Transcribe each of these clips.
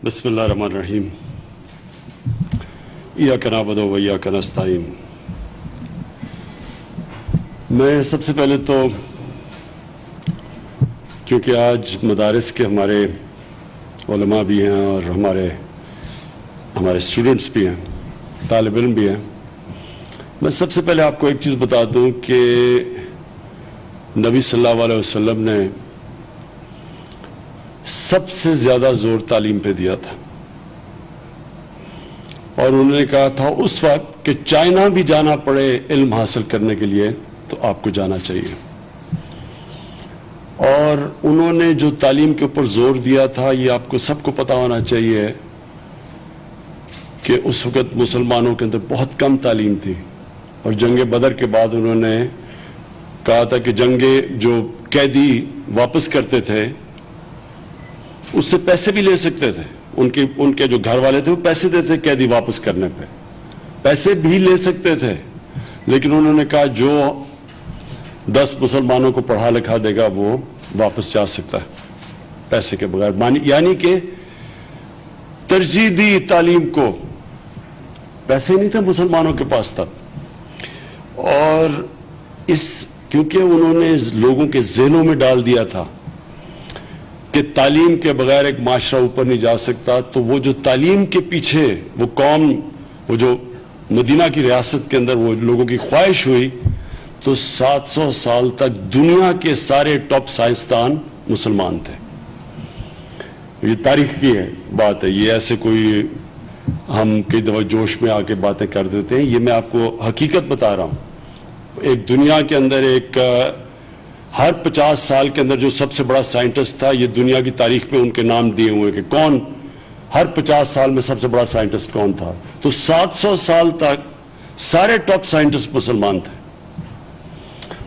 بسم اللہ الرحمن الرحیم ایاک نعبد و ایاک نستعین۔ میں سب سے پہلے تو کیونکہ آج مدارس کے ہمارے علماء بھی ہیں اور ہمارے اسٹوڈنٹس بھی ہیں، طالب علم بھی ہیں، میں سب سے پہلے آپ کو ایک چیز بتا دوں کہ نبی صلی اللہ علیہ وسلم نے سب سے زیادہ زور تعلیم پہ دیا تھا، اور انہوں نے کہا تھا اس وقت کہ چائنا بھی جانا پڑے علم حاصل کرنے کے لیے تو آپ کو جانا چاہیے۔ اور انہوں نے جو تعلیم کے اوپر زور دیا تھا، یہ آپ کو سب کو پتا ہونا چاہیے کہ اس وقت مسلمانوں کے اندر بہت کم تعلیم تھی، اور جنگ بدر کے بعد انہوں نے کہا تھا کہ جنگیں جو قیدی واپس کرتے تھے اس سے پیسے بھی لے سکتے تھے، ان کے جو گھر والے تھے وہ پیسے دیتے قیدی واپس کرنے پہ، پیسے بھی لے سکتے تھے، لیکن انہوں نے کہا جو 10 مسلمانوں کو پڑھا لکھا دے گا وہ واپس جا سکتا ہے پیسے کے بغیر، یعنی کہ ترجیح دی تعلیم کو۔ پیسے نہیں تھے مسلمانوں کے پاس تب، اور کیونکہ انہوں نے لوگوں کے ذہنوں میں ڈال دیا تھا کہ تعلیم کے بغیر ایک معاشرہ اوپر نہیں جا سکتا، تو وہ جو تعلیم کے پیچھے وہ قوم، وہ جو مدینہ کی ریاست کے اندر وہ لوگوں کی خواہش ہوئی، تو 700 سال تک دنیا کے سارے ٹاپ سائنسدان مسلمان تھے۔ یہ تاریخ کی بات ہے، یہ ایسے کوئی ہم کئی دفعہ جوش میں آ کے باتیں کر دیتے ہیں، یہ میں آپ کو حقیقت بتا رہا ہوں۔ ایک دنیا کے اندر ہر 50 سال کے اندر جو سب سے بڑا سائنٹسٹ تھا، یہ دنیا کی تاریخ میں ان کے نام دیے ہوئے کہ کون ہر 50 سال میں سب سے بڑا سائنٹسٹ کون تھا، تو 700 سال تک سارے ٹاپ سائنٹسٹ مسلمان تھے۔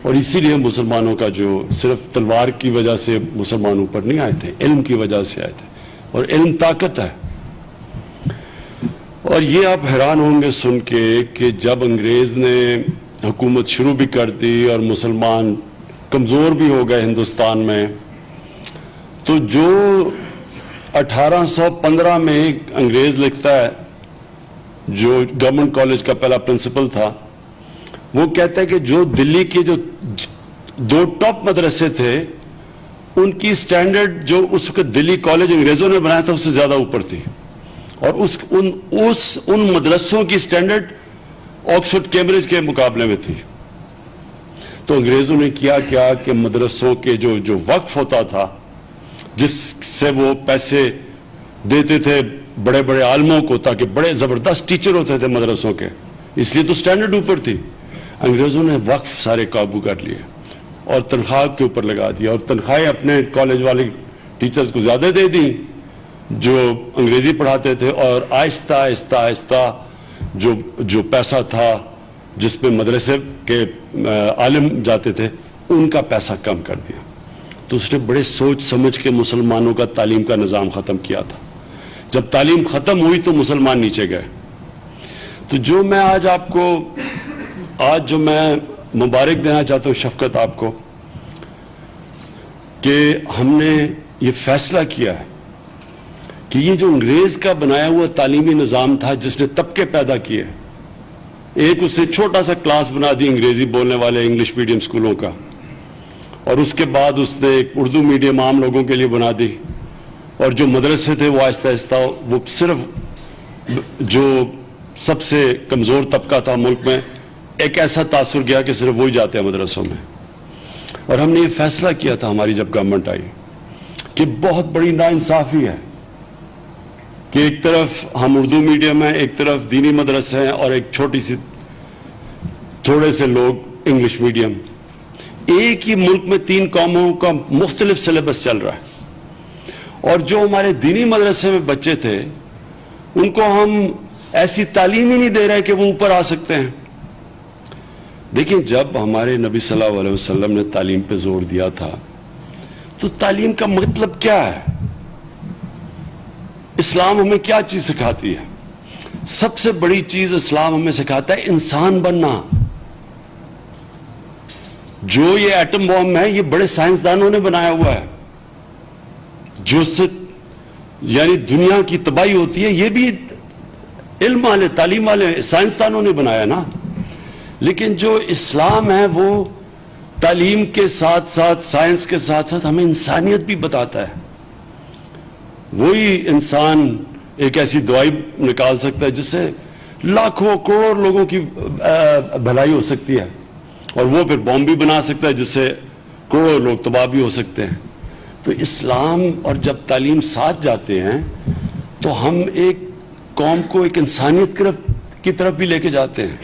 اور اسی لیے مسلمانوں کا جو صرف تلوار کی وجہ سے مسلمان اوپر نہیں آئے تھے، علم کی وجہ سے آئے تھے، اور علم طاقت ہے۔ اور یہ آپ حیران ہوں گے سن کے کہ جب انگریز نے حکومت شروع بھی کر دی اور مسلمان کمزور بھی ہو گئے ہندوستان میں، تو جو 1815 میں انگریز لکھتا ہے، جو گورنمنٹ کالج کا پہلا پرنسپل تھا، وہ کہتا ہے کہ جو دلی کے جو 2 ٹاپ مدرسے تھے ان کی سٹینڈرڈ جو اس وقت دلی کالج انگریزوں نے بنایا تھا اس سے زیادہ اوپر تھی، اور ان مدرسوں کی سٹینڈرڈ آکسفورڈ کیمبرج کے مقابلے میں تھی۔ تو انگریزوں نے کیا کہ مدرسوں کے جو وقف ہوتا تھا، جس سے وہ پیسے دیتے تھے بڑے بڑے عالموں کو تاکہ بڑے زبردست ٹیچر ہوتے تھے مدرسوں کے، اس لیے تو سٹینڈرڈ اوپر تھی، انگریزوں نے وقف سارے قابو کر لیے اور تنخواہ کے اوپر لگا دیا، اور تنخواہیں اپنے کالج والے ٹیچرز کو زیادہ دے دیں جو انگریزی پڑھاتے تھے، اور آہستہ آہستہ آہستہ جو پیسہ تھا جس پہ مدرسے کے عالم جاتے تھے ان کا پیسہ کم کر دیا۔ تو اس نے بڑے سوچ سمجھ کے مسلمانوں کا تعلیم کا نظام ختم کیا تھا۔ جب تعلیم ختم ہوئی تو مسلمان نیچے گئے۔ تو جو میں آج میں مبارک دینا چاہتا ہوں شفقت آپ کو، کہ ہم نے یہ فیصلہ کیا ہے کہ یہ جو انگریز کا بنایا ہوا تعلیمی نظام تھا جس نے طبقے پیدا کیے، ایک اس نے چھوٹا سا کلاس بنا دی انگریزی بولنے والے انگلش میڈیم سکولوں کا، اور اس کے بعد اس نے ایک اردو میڈیم عام لوگوں کے لیے بنا دی، اور جو مدرسے تھے وہ آہستہ آہستہ وہ صرف جو سب سے کمزور طبقہ تھا ملک میں، ایک ایسا تاثر گیا کہ صرف وہی جاتے ہیں مدرسوں میں۔ اور ہم نے یہ فیصلہ کیا تھا ہماری جب گورنمنٹ آئی کہ بہت بڑی ناانصافی ہے کہ ایک طرف ہم اردو میڈیم ہیں، ایک طرف دینی مدرسے ہیں، اور ایک چھوٹی سی تھوڑے سے لوگ انگلش میڈیم۔ ایک ہی ملک میں 3 قوموں کا مختلف سلیبس چل رہا ہے، اور جو ہمارے دینی مدرسے میں بچے تھے ان کو ہم ایسی تعلیم ہی نہیں دے رہے کہ وہ اوپر آ سکتے ہیں۔ دیکھیں، جب ہمارے نبی صلی اللہ علیہ وسلم نے تعلیم پہ زور دیا تھا تو تعلیم کا مطلب کیا ہے؟ اسلام ہمیں کیا چیز سکھاتی ہے؟ سب سے بڑی چیز اسلام ہمیں سکھاتا ہے انسان بننا۔ جو یہ ایٹم بم ہے یہ بڑے سائنسدانوں نے بنایا ہوا ہے، جو یعنی دنیا کی تباہی ہوتی ہے، یہ بھی علم والے، تعلیم والے، سائنسدانوں نے بنایا نا. لیکن جو اسلام ہے وہ تعلیم کے ساتھ ساتھ، سائنس کے ساتھ ساتھ ہمیں انسانیت بھی بتاتا ہے. وہی انسان ایک ایسی دوائی نکال سکتا ہے جس سے لاکھوں کروڑ لوگوں کی بھلائی ہو سکتی ہے، اور وہ پھر بم بھی بنا سکتا ہے جس سے کروڑوں لوگ تباہ بھی ہو سکتے ہیں. تو اسلام اور جب تعلیم ساتھ جاتے ہیں تو ہم ایک قوم کو ایک انسانیت کی طرف بھی لے کے جاتے ہیں.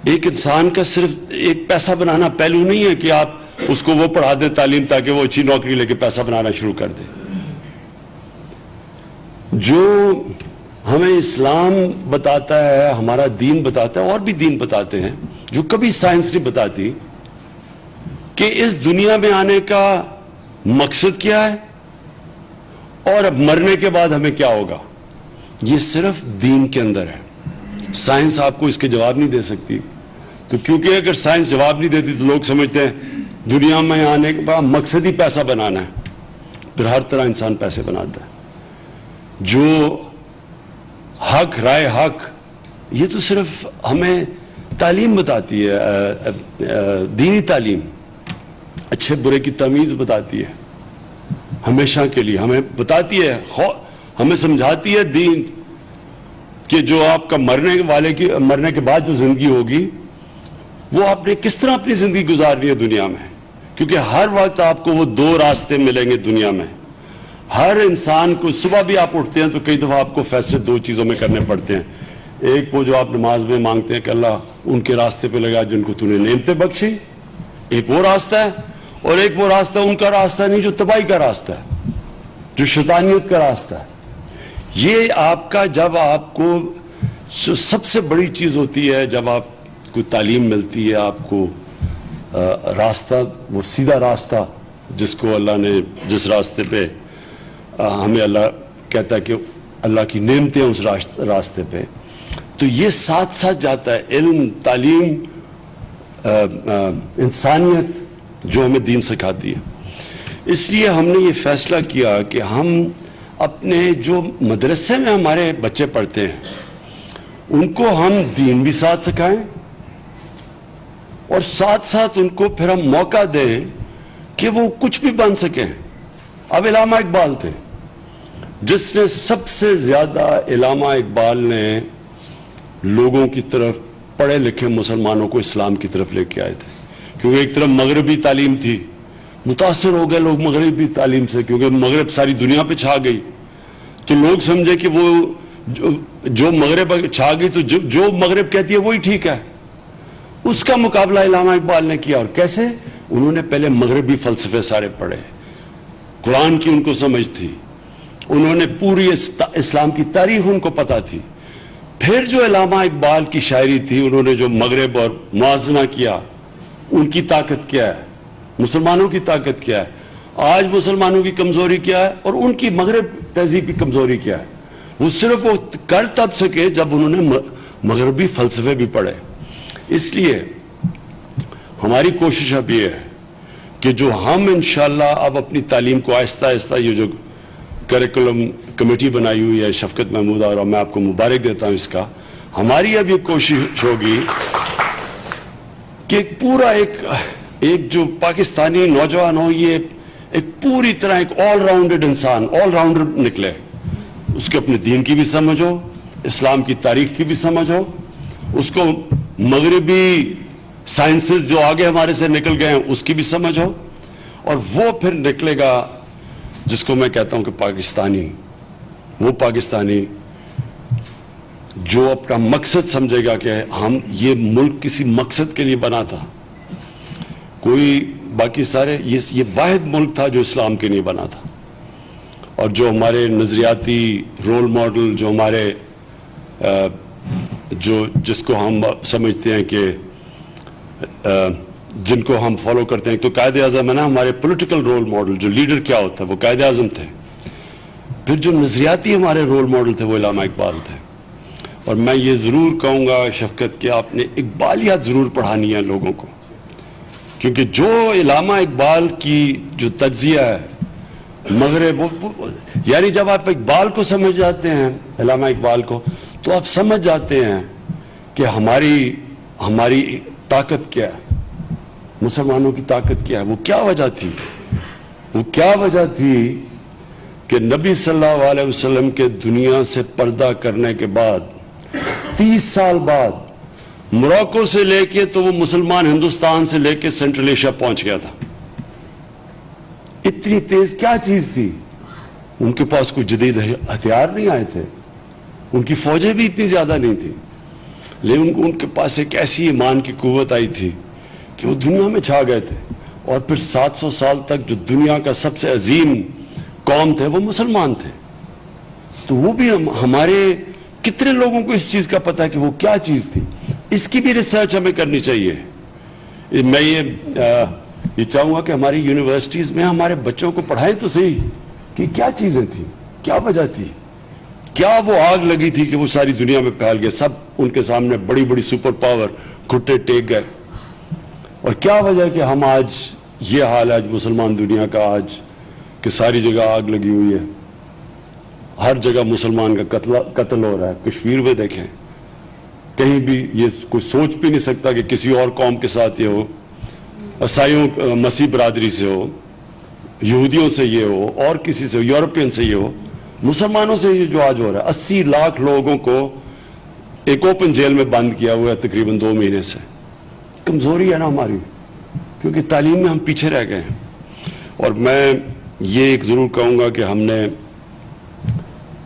ایک انسان کا صرف ایک پیسہ بنانا پہلو نہیں ہے کہ آپ اس کو وہ پڑھا دیں تعلیم تاکہ وہ اچھی نوکری لے کے پیسہ بنانا شروع کر دے. جو ہمیں اسلام بتاتا ہے، ہمارا دین بتاتا ہے، اور بھی دین بتاتے ہیں جو کبھی سائنس نہیں بتاتی، کہ اس دنیا میں آنے کا مقصد کیا ہے اور اب مرنے کے بعد ہمیں کیا ہوگا. یہ صرف دین کے اندر ہے. سائنس آپ کو اس کے جواب نہیں دے سکتی. تو کیونکہ اگر سائنس جواب نہیں دیتی تو لوگ سمجھتے ہیں دنیا میں آنے کے بعد مقصد ہی پیسہ بنانا ہے. پھر ہر طرح انسان پیسے بناتا ہے. جو حق، رائے حق، یہ تو صرف ہمیں تعلیم بتاتی ہے، دینی تعلیم اچھے برے کی تمیز بتاتی ہے ہمیشہ کے لیے. ہمیں بتاتی ہے، ہمیں سمجھاتی ہے دین کہ جو آپ کا مرنے کے بعد جو زندگی ہوگی وہ آپ نے کس طرح اپنی زندگی گزارنی ہے دنیا میں. کیونکہ ہر وقت آپ کو وہ دو راستے ملیں گے دنیا میں. ہر انسان کو صبح بھی آپ اٹھتے ہیں تو کئی دفعہ آپ کو فیصلے دو چیزوں میں کرنے پڑتے ہیں. ایک وہ جو آپ نماز میں مانگتے ہیں کہ اللہ ان کے راستے پہ لگا جن کو تو نے نعمتیں بخشی، ایک وہ راستہ ہے. اور ایک وہ راستہ ان کا راستہ نہیں جو تباہی کا راستہ ہے، جو شیطانیت کا راستہ ہے. یہ آپ کا، جب آپ کو سب سے بڑی چیز ہوتی ہے جب آپ کو تعلیم ملتی ہے، آپ کو راستہ، وہ سیدھا راستہ جس کو اللہ نے، جس راستے پہ ہمیں اللہ کہتا ہے کہ اللہ کی نعمتیں اس راستے پہ، تو یہ ساتھ ساتھ جاتا ہے. علم، تعلیم، انسانیت جو ہمیں دین سکھاتی ہے. اس لیے ہم نے یہ فیصلہ کیا کہ ہم اپنے جو مدرسے میں ہمارے بچے پڑھتے ہیں ان کو ہم دین بھی ساتھ سکھائیں، اور ساتھ ساتھ ان کو پھر ہم موقع دیں کہ وہ کچھ بھی بن سکیں. اب علامہ اقبال تھے جس نے سب سے زیادہ، علامہ اقبال نے لوگوں کی طرف، پڑھے لکھے مسلمانوں کو اسلام کی طرف لے کے آئے تھے. کیونکہ ایک طرف مغربی تعلیم تھی، متاثر ہو گئے لوگ مغربی تعلیم سے، کیونکہ مغرب ساری دنیا پہ چھا گئی. تو لوگ سمجھے کہ وہ جو مغرب چھا گئی تو جو مغرب کہتی ہے وہی ٹھیک ہے. اس کا مقابلہ علامہ اقبال نے کیا. اور کیسے؟ انہوں نے پہلے مغربی فلسفے سارے پڑھے، قرآن کی ان کو سمجھ تھی، انہوں نے پوری اسلام کی تاریخ ان کو پتہ تھی. پھر جو علامہ اقبال کی شاعری تھی، انہوں نے جو مغرب اور موازنہ کیا، ان کی طاقت کیا ہے، مسلمانوں کی طاقت کیا ہے، آج مسلمانوں کی کمزوری کیا ہے، اور ان کی مغرب تہذیب کی کمزوری کیا ہے. وہ صرف وہ کر تب سکے جب انہوں نے مغربی فلسفے بھی پڑھے. اس لیے ہماری کوشش اب یہ ہے کہ جو ہم انشاءاللہ اب اپنی تعلیم کو آہستہ آہستہ، یہ جو کریکولم کمیٹی بنائی ہوئی ہے شفقت محمود، اور میں آپ کو مبارک دیتا ہوں اس کا، ہماری اب یہ کوشش ہوگی کہ پورا ایک جو پاکستانی نوجوان ہو، یہ ایک پوری طرح ایک آل راؤنڈڈ انسان، آل راؤنڈر نکلے. اس کے اپنے دین کی بھی سمجھ ہو، اسلام کی تاریخ کی بھی سمجھ ہو، اس کو مغربی سائنسز جو آگے ہمارے سے نکل گئے ہیں اس کی بھی سمجھ ہو، اور وہ پھر نکلے گا جس کو میں کہتا ہوں کہ پاکستانی، وہ پاکستانی جو اپنا مقصد سمجھے گا کہ ہم، یہ ملک کسی مقصد کے لیے بنا تھا. کوئی باقی سارے، یہ واحد ملک تھا جو اسلام کے لیے بنا تھا. اور جو ہمارے نظریاتی رول ماڈل، جو ہمارے جس کو ہم سمجھتے ہیں کہ جن کو ہم فالو کرتے ہیں، تو قائد اعظم ہے نا ہمارے پولیٹیکل رول ماڈل. جو لیڈر کیا ہوتا ہے وہ قائد اعظم تھے. پھر جو نظریاتی ہمارے رول ماڈل تھے وہ علامہ اقبال تھے. اور میں یہ ضرور کہوں گا شفقت کہ آپ نے اقبالیات ضرور پڑھانی ہے لوگوں کو، کیونکہ جو علامہ اقبال کی جو تجزیہ ہے مغرب یعنی جب آپ اقبال کو سمجھ جاتے ہیں، علامہ اقبال کو، تو آپ سمجھ جاتے ہیں کہ ہماری طاقت کیا ہے، مسلمانوں کی طاقت کیا ہے. وہ کیا وجہ تھی کہ نبی صلی اللہ علیہ وسلم کے دنیا سے پردہ کرنے کے بعد 30 سال بعد موراکو سے لے کے تو وہ مسلمان ہندوستان سے لے کے سینٹرل ایشیا پہنچ گیا تھا. اتنی تیز کیا چیز تھی؟ ان کے پاس کوئی جدید ہتھیار نہیں آئے تھے، ان کی فوجیں بھی اتنی زیادہ نہیں تھی، لیکن ان کے پاس ایک ایسی ایمان کی قوت آئی تھی کہ وہ دنیا میں چھا گئے تھے. اور پھر 700 سال تک جو دنیا کا سب سے عظیم قوم تھے وہ مسلمان تھے. تو وہ بھی ہمارے کتنے لوگوں کو اس چیز کا پتہ ہے کہ وہ کیا چیز تھی؟ اس کی بھی ریسرچ ہمیں کرنی چاہیے. میں یہ چاہوں گا کہ ہماری یونیورسٹیز میں ہمارے بچوں کو پڑھائیں تو صحیح کہ کیا چیزیں تھیں، کیا وجہ تھی، کیا وہ آگ لگی تھی کہ وہ ساری دنیا میں پھیل گئے، سب ان کے سامنے بڑی بڑی سپر پاور گھٹے ٹیک گئے. اور کیا وجہ ہے کہ ہم آج یہ حال ہے آج مسلمان دنیا کا آج کہ ساری جگہ آگ لگی ہوئی ہے، ہر جگہ مسلمان کا قتل ہو رہا ہے. کشمیر میں دیکھیں، کہیں بھی یہ کوئی سوچ بھی نہیں سکتا کہ کسی اور قوم کے ساتھ یہ ہو، عیسائیوں مسیح برادری سے ہو، یہودیوں سے یہ ہو، اور کسی سے ہو، یورپین سے یہ ہو، مسلمانوں سے یہ جو آج ہو رہا ہے. 80 لاکھ لوگوں کو ایک اوپن جیل میں بند کیا ہوا ہے تقریباً 2 مہینے سے. کمزوری ہے نا ہماری، کیونکہ تعلیم میں ہم پیچھے رہ گئے ہیں. اور میں یہ ایک ضرور کہوں گا کہ ہم نے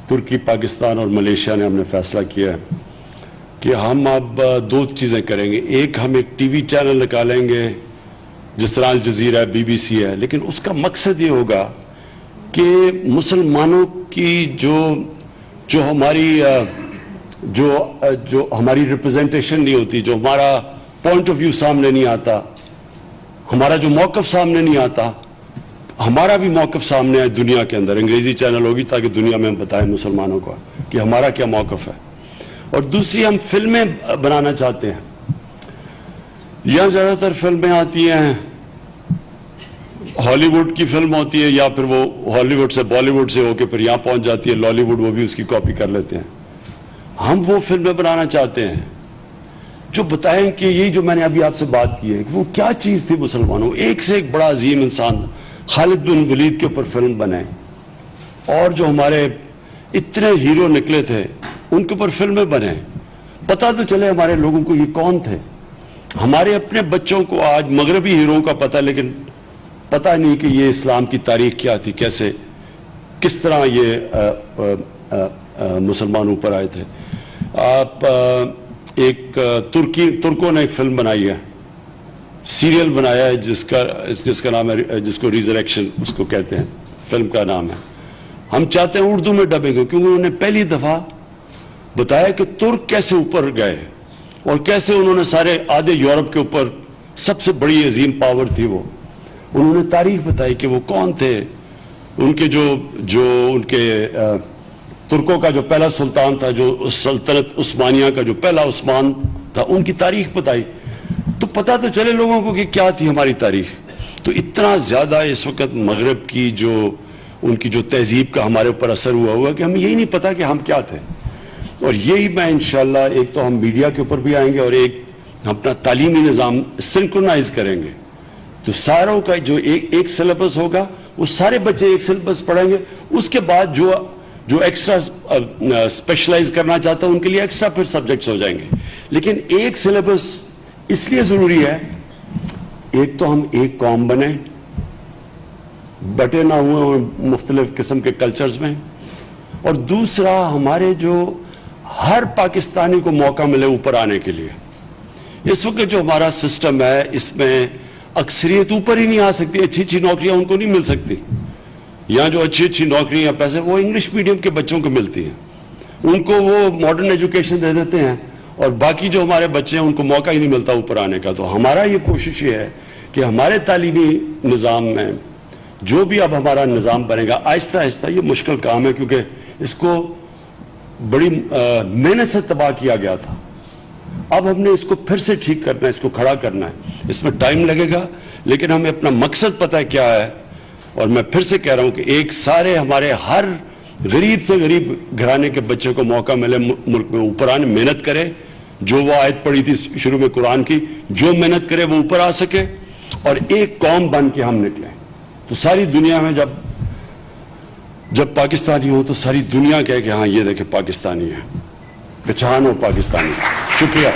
ترکی، پاکستان اور ملیشیا نے ہم نے فیصلہ کیا ہے کہ ہم اب 2 چیزیں کریں گے. ایک، ہم ایک ٹی وی چینل نکالیں گے جس طرح الجزیرہ ہے، BBC ہے، لیکن اس کا مقصد یہ ہوگا کہ مسلمانوں کی جو ہماری ریپرزنٹیشن نہیں ہوتی، جو ہمارا پوائنٹ آف ویو سامنے نہیں آتا، ہمارا جو موقف سامنے نہیں آتا، ہمارا بھی موقف سامنے آئے دنیا کے اندر. انگریزی چینل ہوگی تاکہ دنیا میں ہم بتائیں مسلمانوں کو کہ ہمارا کیا موقف ہے. اور دوسری، ہم فلمیں بنانا چاہتے ہیں. یہاں زیادہ تر فلمیں آتی ہیں، ہالی ووڈ کی فلم ہوتی ہے، یا پھر وہ ہالی would say Bali would say ہو کے پھر یہاں پہنچ جاتی ہے لالی ووڈ، وہ بھی اس کی کاپی کر لیتے ہیں. ہم وہ فلمیں بنانا چاہتے ہیں جو بتائیں کہ یہی جو میں نے ابھی آپ سے بات کی ہے کہ وہ کیا چیز تھی مسلمانوں. ایک سے ایک بڑا عظیم انسان خالد بن ولید کے اوپر فلم بنائیں، اور جو ہمارے اتنے ہیرو نکلے تھے ان کے اوپر فلمیں بنائیں. پتہ تو چلے ہمارے لوگوں کو یہ کون تھے. ہمارے اپنے بچوں کو آج مغربی ہیرو کا پتہ، لیکن پتہ نہیں کہ یہ اسلام کی تاریخ کیا تھی، کس طرح یہ مسلمان اوپر آئے تھے. آپ ایک ترکوں نے ایک فلم بنائی ہے، سیریل بنایا ہے جس کا نام ہے، جس کو ریزریکشن اس کو کہتے ہیں، فلم کا نام ہے. ہم چاہتے ہیں اردو میں ڈبنگ ہو، کیونکہ انہوں نے پہلی دفعہ بتایا کہ ترک کیسے اوپر گئے اور کیسے انہوں نے سارے آدھے یورپ کے اوپر سب سے بڑی عظیم پاور تھی وہ. انہوں نے تاریخ بتائی کہ وہ کون تھے، ان کے جو ان کے ترکوں کا جو پہلا سلطان تھا، جو سلطنت عثمانیہ کا جو پہلا عثمان تھا، ان کی تاریخ بتائی. تو پتہ تو چلے لوگوں کو کہ کیا تھی ہماری تاریخ. تو اتنا زیادہ اس وقت مغرب کی ان کی جو تہذیب کا ہمارے اوپر اثر ہوا کہ ہمیں یہی نہیں پتا کہ ہم کیا تھے. اور یہی میں انشاءاللہ ایک تو ہم میڈیا کے اوپر بھی آئیں گے، اور ایک اپنا تعلیمی نظام سنکرونائز کریں گے. تو ساروں کا جو ایک سلیبس ہوگا، وہ سارے بچے ایک سلیبس پڑھیں گے. اس کے بعد جو ایکسٹرا اسپیشلائز کرنا چاہتا ہوں ان کے لیے ایکسٹرا پھر سبجیکٹس ہو جائیں گے. لیکن ایک سلیبس اس لیے ضروری ہے، ایک تو ہم ایک قوم بنیں، بٹے نہ ہوئے اور مختلف قسم کے کلچرز میں، اور دوسرا ہمارے جو ہر پاکستانی کو موقع ملے اوپر آنے کے لیے. اس وقت جو ہمارا سسٹم ہے اس میں اکثریت اوپر ہی نہیں آ سکتی، اچھی نوکریاں ان کو نہیں مل سکتی. یہاں جو اچھی نوکریاں پیسے وہ انگلش میڈیم کے بچوں کو ملتی ہیں، ان کو وہ ماڈرن ایجوکیشن دے دیتے ہیں، اور باقی جو ہمارے بچے ہیں ان کو موقع ہی نہیں ملتا اوپر آنے کا. تو ہمارا یہ کوشش یہ ہے کہ ہمارے تعلیمی نظام میں جو بھی اب ہمارا نظام بنے گا، آہستہ آہستہ، یہ مشکل کام ہے کیونکہ اس کو بڑی محنت سے تباہ کیا گیا تھا. اب ہم نے اس کو پھر سے ٹھیک کرنا ہے، اس کو کھڑا کرنا ہے. اس میں ٹائم لگے گا، لیکن ہمیں اپنا مقصد پتہ ہے کیا ہے. اور میں پھر سے کہہ رہا ہوں کہ ایک سارے ہمارے ہر غریب سے غریب گھرانے کے بچے کو موقع ملے ملک میں اوپر آنے، محنت کرے، جو وہ آیت پڑھی تھی شروع میں قرآن کی، جو محنت کرے وہ اوپر آ سکے اور ایک قوم بن کے ہم نکلیں. تو ساری دنیا میں جب پاکستانی ہو تو ساری دنیا کہے کہ ہاں یہ دیکھیں پاکستانی ہے، پہچان ہو پاکستانی. شکریہ.